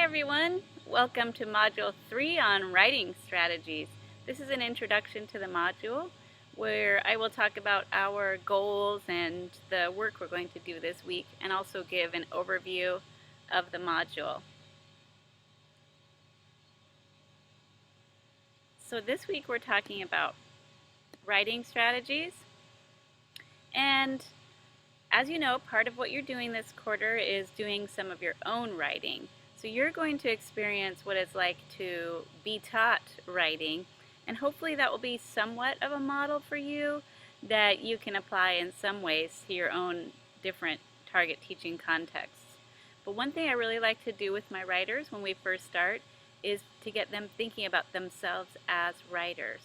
everyone, welcome to Module 3 on writing strategies. This is an introduction to the module where I will talk about our goals and the work we're going to do this week and also give an overview of the module. So this week we're talking about writing strategies, and as you know, part of what you're doing this quarter is doing some of your own writing. So you're going to experience what it's like to be taught writing, and hopefully that will be somewhat of a model for you that you can apply in some ways to your own different target teaching contexts. But one thing I really like to do with my writers when we first start is to get them thinking about themselves as writers.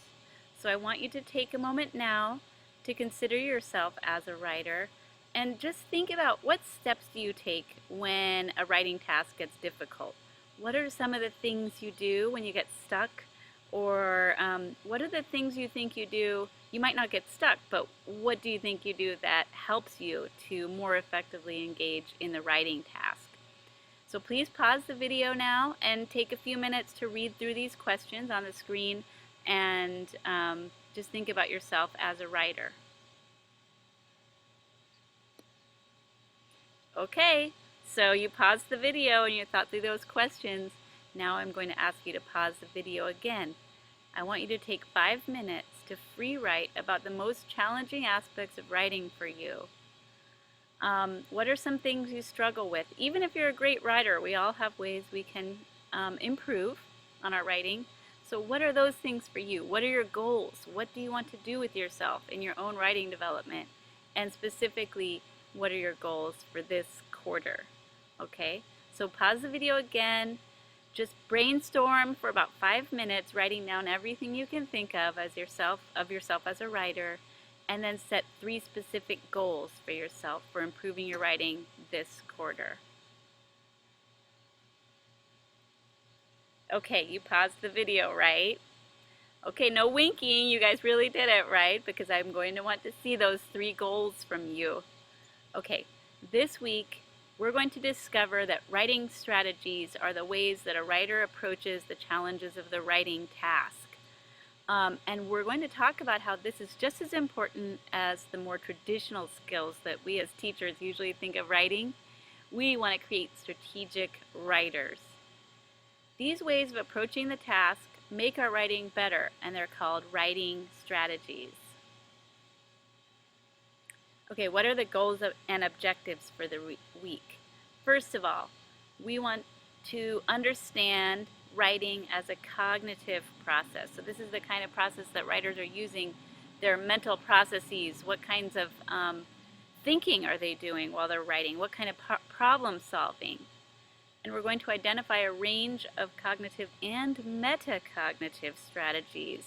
So I want you to take a moment now to consider yourself as a writer and just think about what steps do you take when a writing task gets difficult. What are some of the things you do when you get stuck? Or what are the things you think you do? You might not get stuck, but what do you think you do that helps you to more effectively engage in the writing task? So please pause the video now and take a few minutes to read through these questions on the screen and just think about yourself as a writer. Okay, so you paused the video and you thought through those questions. Now I'm going to ask you to pause the video again. I want you to take 5 minutes to free write about the most challenging aspects of writing for you. What are some things you struggle with? Even if you're a great writer, we all have ways we can improve on our writing. So what are those things for you? What are your goals? What do you want to do with yourself in your own writing development? And specifically, what are your goals for this quarter? Okay, so pause the video again. Just brainstorm for about 5 minutes, writing down everything you can think of as yourself as a writer, and then set 3 specific goals for yourself for improving your writing this quarter. Okay, you paused the video, right? Okay, no winking. You guys really did it, right? Because I'm going to want to see those 3 goals from you. Okay, this week we're going to discover that writing strategies are the ways that a writer approaches the challenges of the writing task. And we're going to talk about how this is just as important as the more traditional skills that we as teachers usually think of writing. We want to create strategic writers. These ways of approaching the task make our writing better, and they're called writing strategies. Okay, what are the goals and objectives for the week? First of all, we want to understand writing as a cognitive process. So this is the kind of process that writers are using, their mental processes. What kinds of thinking are they doing while they're writing? What kind of problem solving? And we're going to identify a range of cognitive and metacognitive strategies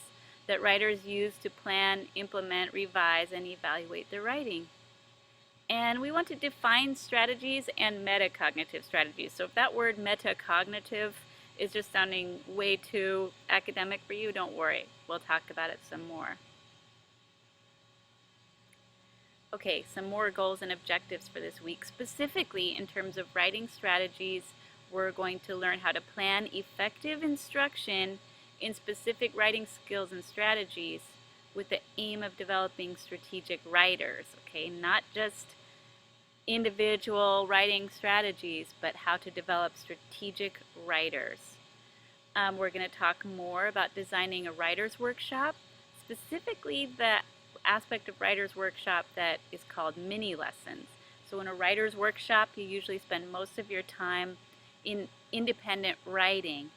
that writers use to plan, implement, revise, and evaluate their writing. And we want to define strategies and metacognitive strategies. So if that word metacognitive is just sounding way too academic for you, don't worry. We'll talk about it some more. Okay, some more goals and objectives for this week. Specifically, in terms of writing strategies, we're going to learn how to plan effective instruction in specific writing skills and strategies with the aim of developing strategic writers, okay? Not just individual writing strategies, but how to develop strategic writers. We're going to talk more about designing a writer's workshop, specifically the aspect of writer's workshop that is called mini lessons. So in a writer's workshop, you usually spend most of your time in independent writing.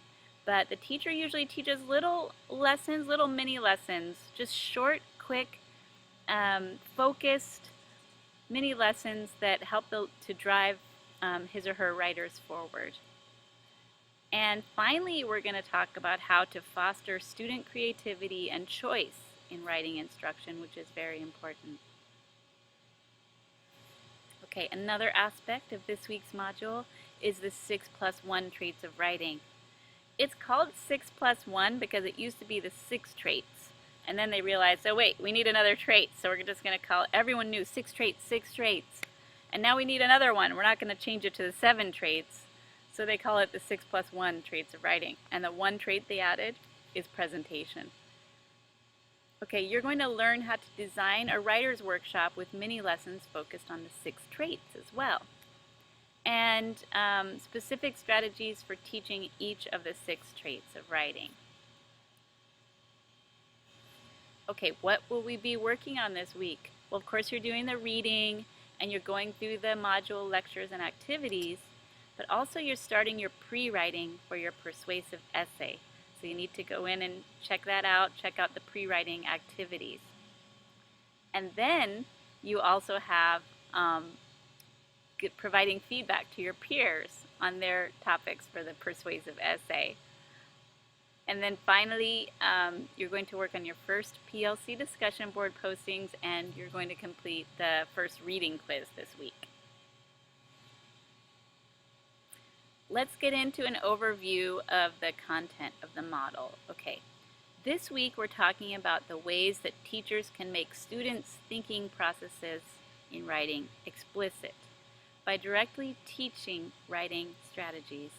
But the teacher usually teaches little lessons, little mini lessons, just short, quick, focused mini lessons that help to drive his or her writers forward. And finally, we're going to talk about how to foster student creativity and choice in writing instruction, which is very important. Okay, another aspect of this week's module is the 6+1 traits of writing. It's called 6+1 because it used to be the 6 traits. And then they realized, oh wait, we need another trait. So we're just going to call everyone knew 6 traits, 6 traits. And now we need another one. We're not going to change it to the 7 traits. So they call it the 6+1 traits of writing. And the one trait they added is presentation. Okay, you're going to learn how to design a writer's workshop with mini lessons focused on the 6 traits as well. And specific strategies for teaching each of the 6 traits of writing. Okay, what will we be working on this week? Well, of course, you're doing the reading and you're going through the module lectures and activities, but also you're starting your pre-writing for your persuasive essay. So you need to go in and check that out, check out the pre-writing activities. And then you also have providing feedback to your peers on their topics for the persuasive essay. And then finally, you're going to work on your first PLC discussion board postings, and you're going to complete the first reading quiz this week. Let's get into an overview of the content of the model. Okay, this week we're talking about the ways that teachers can make students' thinking processes in writing explicit by directly teaching writing strategies.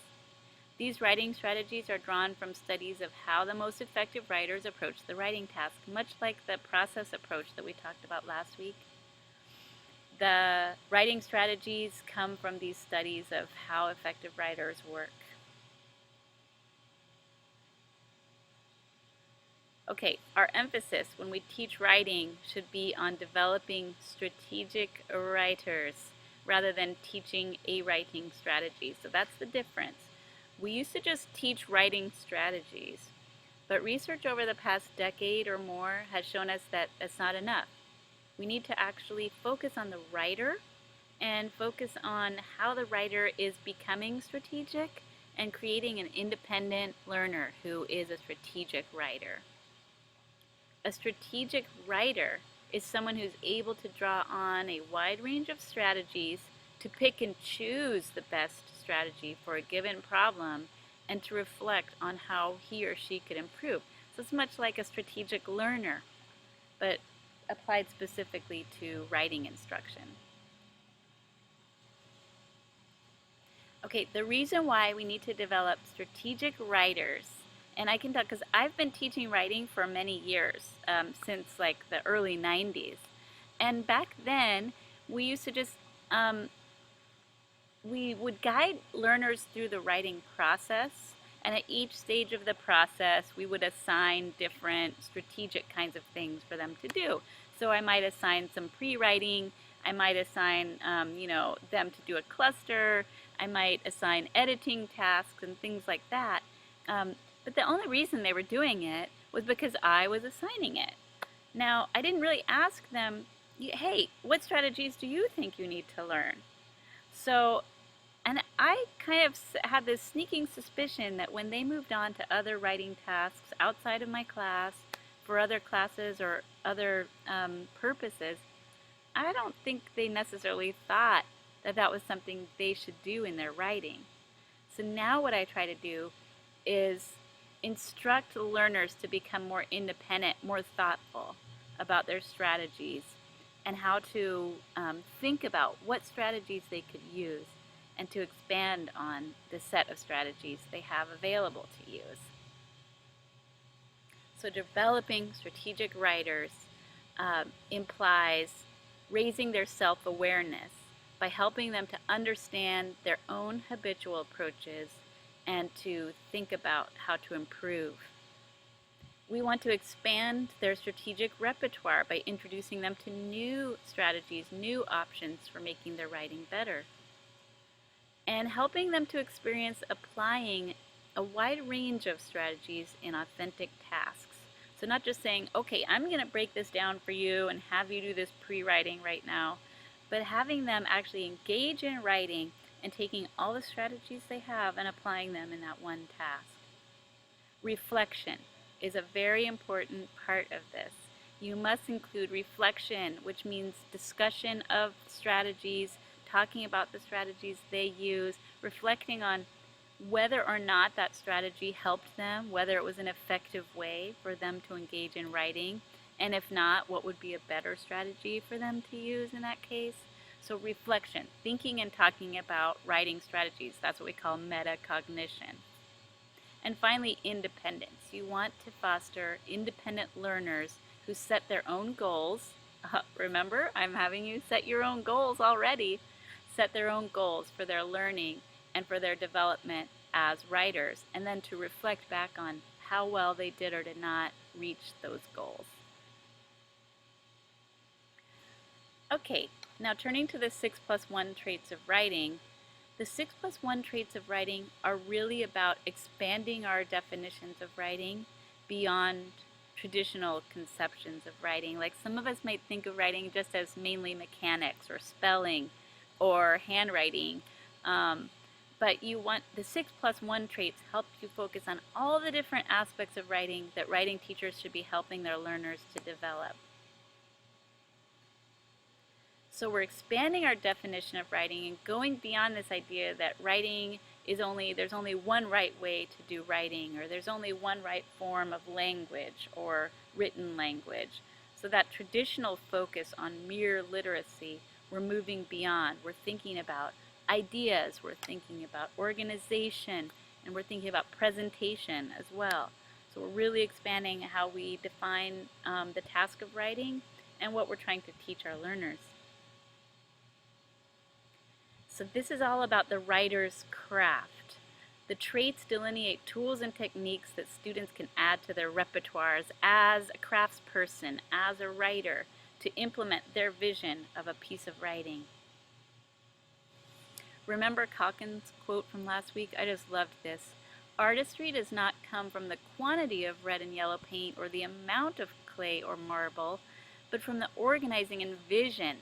These writing strategies are drawn from studies of how the most effective writers approach the writing task, much like the process approach that we talked about last week. The writing strategies come from these studies of how effective writers work. Okay, our emphasis when we teach writing should be on developing strategic writers rather than teaching a writing strategy. So that's the difference. We used to just teach writing strategies, but research over the past decade or more has shown us that that's not enough. We need to actually focus on the writer and focus on how the writer is becoming strategic and creating an independent learner who is a strategic writer. A strategic writer is someone who's able to draw on a wide range of strategies to pick and choose the best strategy for a given problem and to reflect on how he or she could improve. So it's much like a strategic learner, but applied specifically to writing instruction. Okay, the reason why we need to develop strategic writers, and I can tell because I've been teaching writing for many years, since like the early 90s. And back then, we used to just we would guide learners through the writing process, and at each stage of the process we would assign different strategic kinds of things for them to do. So I might assign some pre-writing, I might assign them to do a cluster, I might assign editing tasks and things like that. But the only reason they were doing it was because I was assigning it. Now, I didn't really ask them, hey, what strategies do you think you need to learn? So, and I kind of had this sneaking suspicion that when they moved on to other writing tasks outside of my class, for other classes or other purposes, I don't think they necessarily thought that that was something they should do in their writing. So now what I try to do is instruct the learners to become more independent, more thoughtful about their strategies and how to think about what strategies they could use and to expand on the set of strategies they have available to use. So developing strategic writers implies raising their self-awareness by helping them to understand their own habitual approaches and to think about how to improve. We want to expand their strategic repertoire by introducing them to new strategies, new options for making their writing better, and helping them to experience applying a wide range of strategies in authentic tasks. So not just saying, okay, I'm going to break this down for you and have you do this pre-writing right now, but having them actually engage in writing and taking all the strategies they have and applying them in that one task. Reflection is a very important part of this. You must include reflection, which means discussion of strategies, talking about the strategies they use, reflecting on whether or not that strategy helped them, whether it was an effective way for them to engage in writing, and if not, what would be a better strategy for them to use in that case. So reflection, thinking and talking about writing strategies, that's what we call metacognition. And finally, independence. You want to foster independent learners who set their own goals. Remember, I'm having you set your own goals already. Set their own goals for their learning and for their development as writers, and then to reflect back on how well they did or did not reach those goals. Okay, now turning to the 6+1 traits of writing. The 6+1 traits of writing are really about expanding our definitions of writing beyond traditional conceptions of writing. Like some of us might think of writing just as mainly mechanics or spelling or handwriting. But you want the 6+1 traits help you focus on all the different aspects of writing that writing teachers should be helping their learners to develop. So we're expanding our definition of writing and going beyond this idea that writing is there's only one right way to do writing, or there's only one right form of language or written language. So that traditional focus on mere literacy, we're moving beyond. We're thinking about ideas, we're thinking about organization, and we're thinking about presentation as well. So we're really expanding how we define the task of writing and what we're trying to teach our learners. So this is all about the writer's craft. The traits delineate tools and techniques that students can add to their repertoires as a craftsperson, as a writer, to implement their vision of a piece of writing. Remember Calkins' quote from last week? I just loved this. Artistry does not come from the quantity of red and yellow paint or the amount of clay or marble, but from the organizing and vision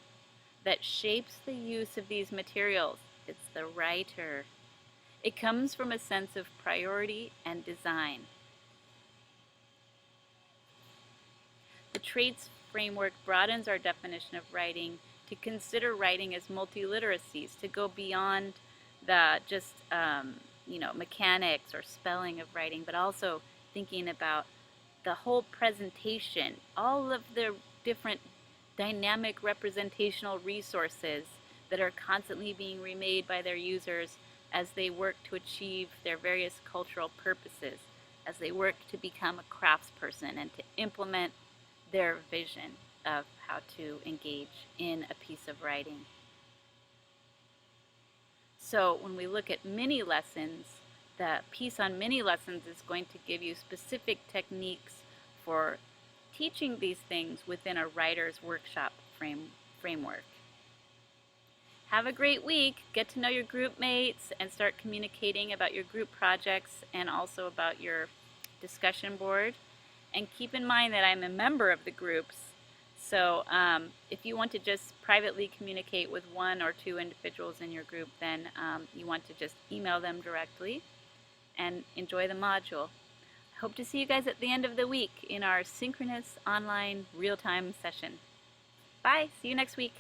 that shapes the use of these materials. It's the writer. It comes from a sense of priority and design. The traits framework broadens our definition of writing to consider writing as multiliteracies, to go beyond the just mechanics or spelling of writing, but also thinking about the whole presentation, all of the different dynamic representational resources that are constantly being remade by their users as they work to achieve their various cultural purposes, as they work to become a craftsperson and to implement their vision of how to engage in a piece of writing. So when we look at mini lessons, the piece on mini lessons is going to give you specific techniques for teaching these things within a writer's workshop framework. Have a great week. Get to know your group mates and start communicating about your group projects and also about your discussion board. And keep in mind that I'm a member of the groups. So if you want to just privately communicate with one or two individuals in your group, then you want to just email them directly and enjoy the module. Hope to see you guys at the end of the week in our synchronous online real-time session. Bye. See you next week.